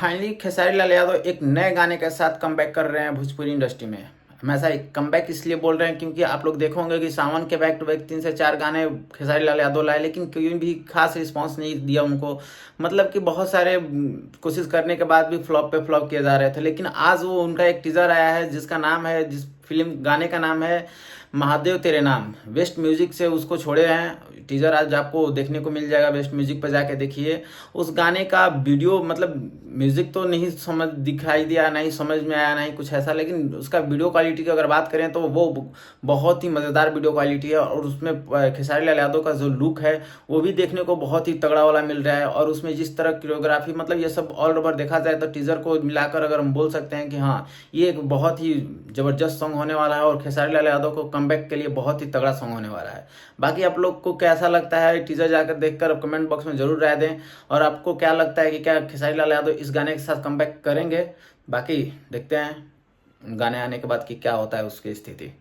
Finally Khesari Lal Yadav एक नए गाने के साथ कमबैक कर रहे हैं भोजपुरी इंडस्ट्री में। हम ऐसा कमबैक इसलिए बोल रहे हैं क्योंकि आप लोग देखोगे कि सावन के बैक टू बैक 3 से 4 गाने खेसारी लाल यादव लाए, लेकिन कोई भी खास रिस्पांस नहीं दिया उनको। मतलब कि बहुत सारे कोशिश करने के बाद भी फ्लॉप पे फ्लॉप किए जा रहे थे। लेकिन आज वो उनका एक टीजर आया है जिसका नाम है, जिस फिल्म गाने का नाम है महादेव तेरे नाम। वेस्ट म्यूजिक से उसको छोड़े हैं। टीजर आज आपको देखने को मिल जाएगा, वेस्ट म्यूजिक पर जाके देखिए। उस गाने का वीडियो, मतलब म्यूजिक तो नहीं समझ दिखाई दिया, नहीं समझ में आया, नहीं कुछ ऐसा, लेकिन उसका वीडियो क्वालिटी की अगर बात करें तो वो बहुत ही मज़ेदार वीडियो क्वालिटी है। और उसमें खेसारी लाल यादव का जो लुक है वो भी देखने को बहुत ही तगड़ा वाला मिल रहा है। और उसमें जिस तरह कोरियोग्राफी, मतलब ये सब ऑल ओवर देखा जाए तो टीजर को मिलाकर अगर हम बोल सकते हैं कि हाँ, ये एक बहुत ही जबरदस्त सॉन्ग होने वाला है और खेसारी लाल यादव को कमबैक के लिए बहुत ही तगड़ा सॉन्ग होने वाला है। बाकी आप लोग को कैसा लगता है टीजर जाकर देखकर कमेंट बॉक्स में जरूर राय दें। और आपको क्या लगता है कि क्या खेसारी लाल यादव इस गाने के साथ कमबैक करेंगे? बाकी देखते हैं गाने आने के बाद कि क्या होता है उसकी स्थिति।